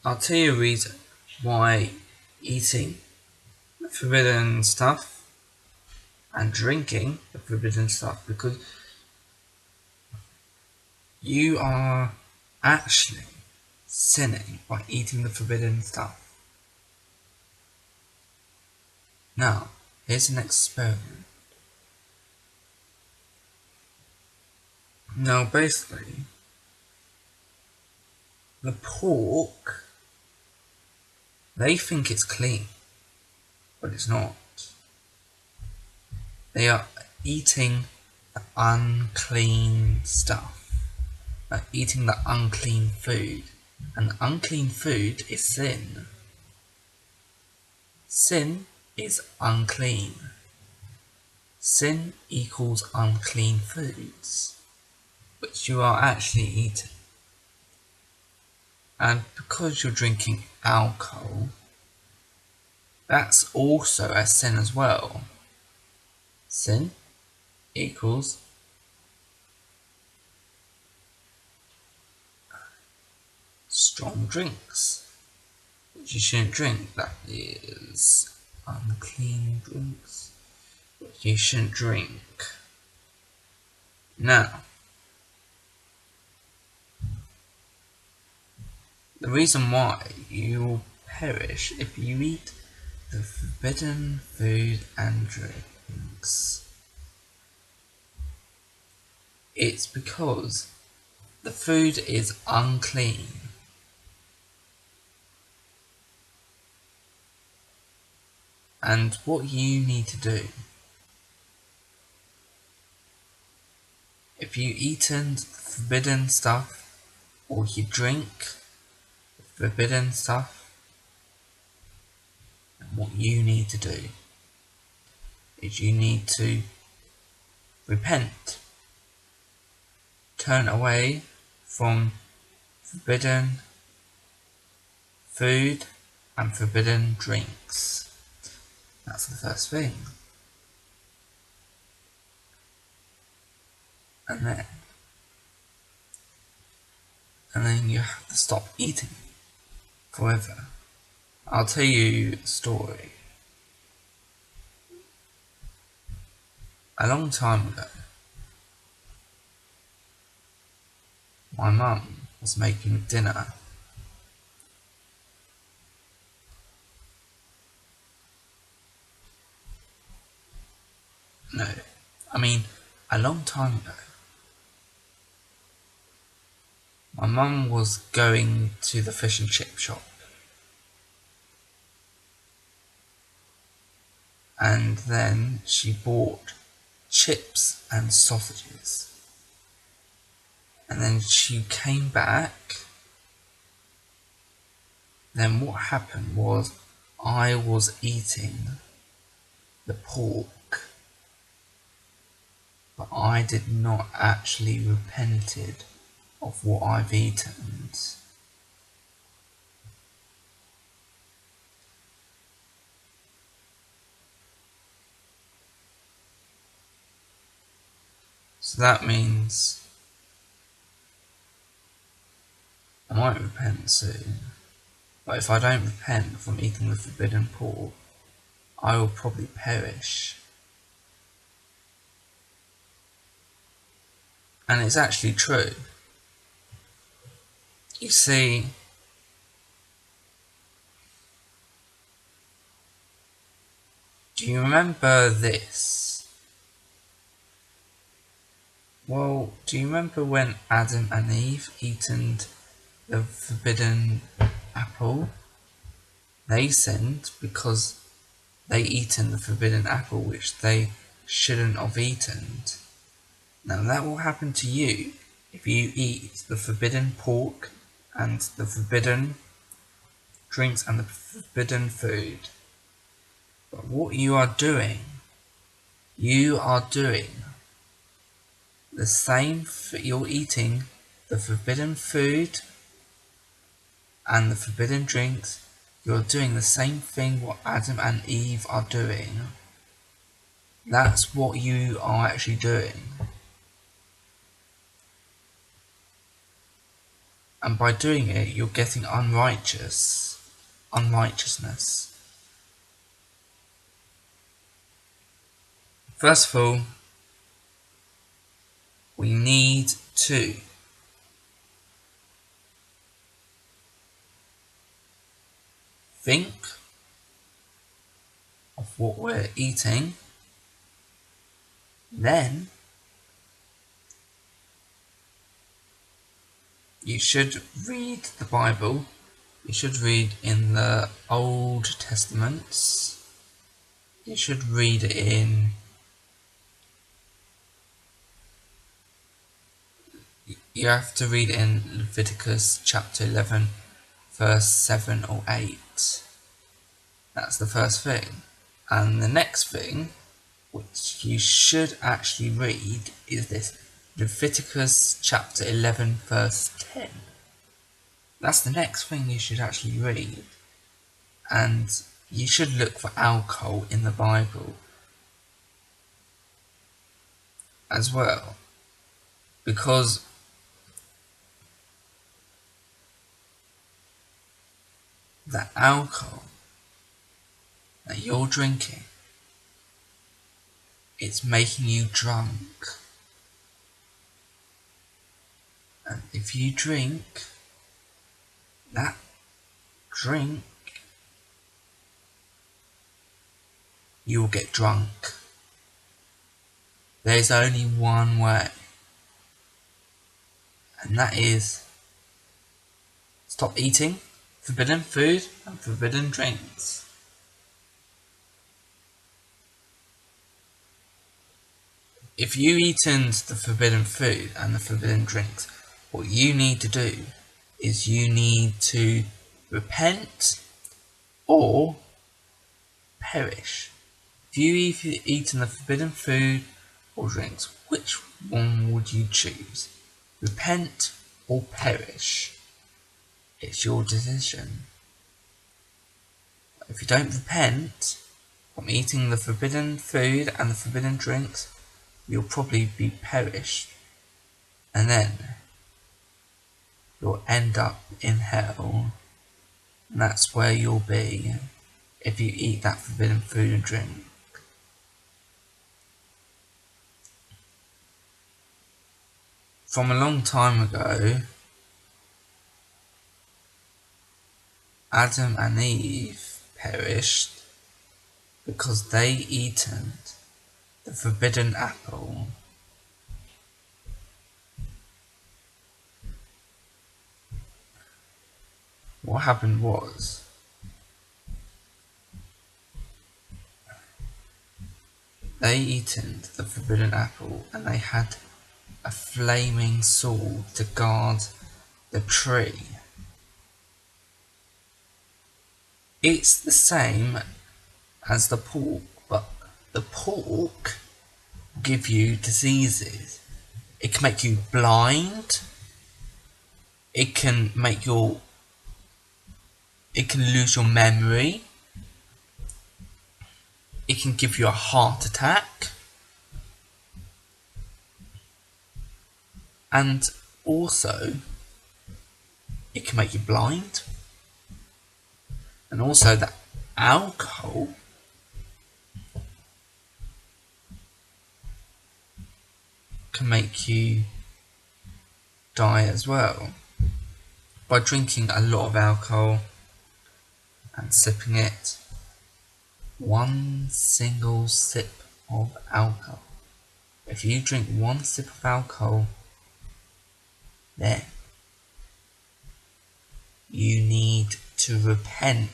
I'll tell you a reason why eating the forbidden stuff and drinking the forbidden stuff, because you are actually sinning by eating the forbidden stuff. Now, here's an experiment. Now, basically, the pork, they think it's clean, but it's not. They are eating the unclean stuff, like eating the unclean food, and unclean food is sin. Sin is unclean. Sin equals unclean foods, which you are actually eating. And because you're drinking alcohol, that's also a sin as well. Sin equals strong drinks, which you shouldn't drink. That is unclean drinks, which you shouldn't drink. Now, the reason why you will perish if you eat the forbidden food and drinks, it's because the food is unclean. And what you need to do, if you eaten forbidden stuff or you drink forbidden stuff, what you need to do is you need to repent, turn away from forbidden food and forbidden drinks. That's the first thing. And then you have to stop eating forever. I'll tell you a story. A long time ago, my mum was making dinner. No, I mean, a long time ago, my mum was going to the fish and chip shop, and then she bought chips and sausages, and then she came back. Then what happened was I was eating the pork, but I did not actually repented of what I've eaten. So that means I might repent soon, but if I don't repent from eating the forbidden pork, I will probably perish. And it's actually true. You see, do you remember this? Well, do you remember when Adam and Eve eaten the forbidden apple? They sinned because they eaten the forbidden apple which they shouldn't have eaten. Now that will happen to you if you eat the forbidden pork and the forbidden drinks and the forbidden food. But what you are doing the same, you're eating the forbidden food and the forbidden drinks. You're doing the same thing what Adam and Eve are doing. That's what you are actually doing. And by doing it, you're getting unrighteousness. First of all, we need to think of what we're eating. Then you should read the Bible. You should read in the Old Testaments. You should read it in you have to read in Leviticus chapter 11 verse 7 or 8. That's the first thing. And the next thing, which you should actually read, is this Leviticus chapter 11 verse 10. That's the next thing you should actually read. And you should look for alcohol in the Bible as well, because the alcohol that you're drinking, it's making you drunk. And if you drink that drink, you'll get drunk. There's only one way, and that is stop eating forbidden food and forbidden drinks. If you've eaten the forbidden food and the forbidden drinks, what you need to do is you need to repent or perish. If you've eaten the forbidden food or drinks, which one would you choose? Repent or perish? It's your decision. If you don't repent from eating the forbidden food and the forbidden drinks, you'll probably be perished, and then you'll end up in hell, and that's where you'll be if you eat that forbidden food and drink. From a long time ago, Adam and Eve perished because they eaten the forbidden apple. What happened was, they eaten the forbidden apple and they had a flaming sword to guard the tree. It's the same as the pork, but the pork will give you diseases. It can make you blind. It can lose your memory. It can give you a heart attack. And also, it can make you blind. And also, the alcohol can make you die as well. By drinking a lot of alcohol and sipping it, one single sip of alcohol. If you drink one sip of alcohol, then you need to repent.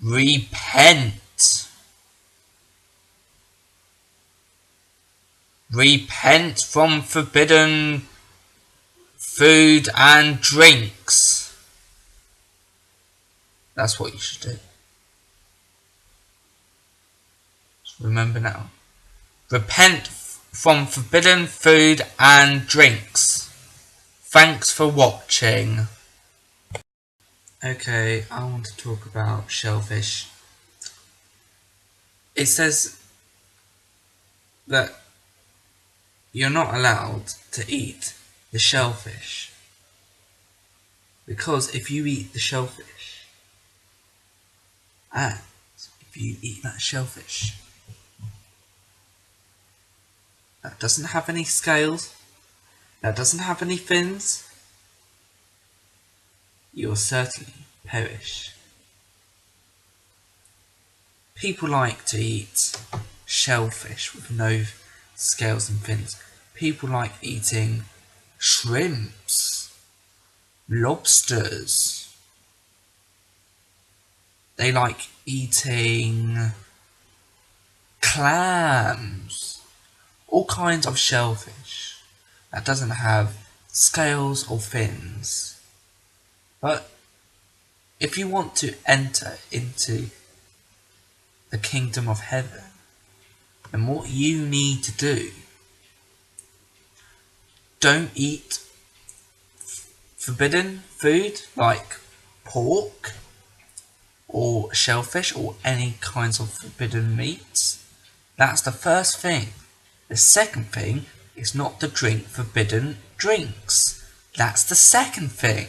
Repent! Repent from forbidden food and drinks. That's what you should do. Just remember now. Repent from forbidden food and drinks. Thanks for watching. Okay, I want to talk about shellfish. It says that you're not allowed to eat the shellfish. Because if you eat the shellfish, and if you eat that shellfish that doesn't have any scales, that doesn't have any fins, you will certainly perish. People like to eat shellfish with no scales and fins. People like eating shrimps, lobsters. They like eating clams, all kinds of shellfish that doesn't have scales or fins. But if you want to enter into the kingdom of heaven, then what you need to do, don't eat forbidden food like pork or shellfish or any kinds of forbidden meats. That's the first thing. The second thing is not to drink forbidden drinks. That's the second thing.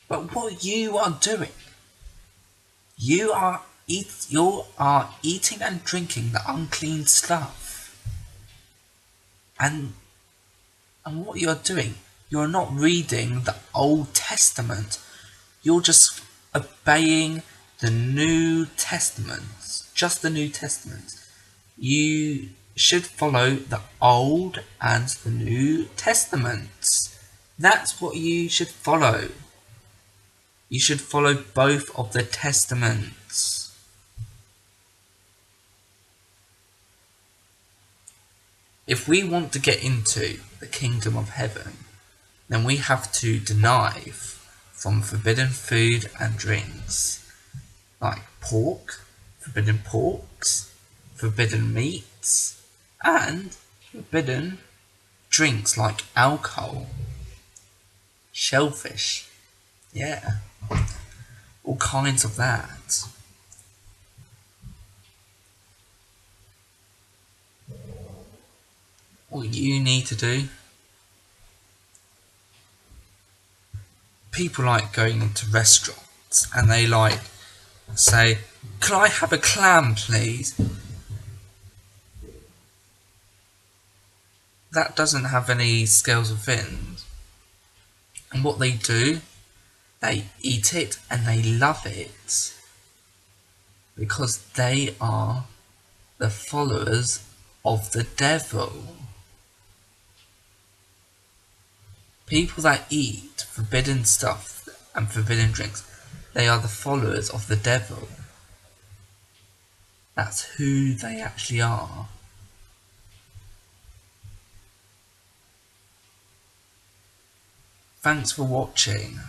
But what you are doing, you are eating and drinking the unclean stuff. And what you're doing, you're not reading the Old Testament. You're just obeying the New Testament. Just the New Testament. You should follow the Old and the New Testaments. That's what you should follow. You should follow both of the Testaments. If we want to get into the kingdom of heaven, then we have to deny from forbidden food and drinks, like pork, forbidden porks, forbidden meats, and forbidden drinks like alcohol, shellfish, yeah, all kinds of that. What you need to do, people like going into restaurants and they like say, "Can I have a clam, please?" That doesn't have any scales or fins. And what they do, they eat it and they love it. Because they are the followers of the devil. People that eat forbidden stuff and forbidden drinks, they are the followers of the devil. That's who they actually are. Thanks for watching.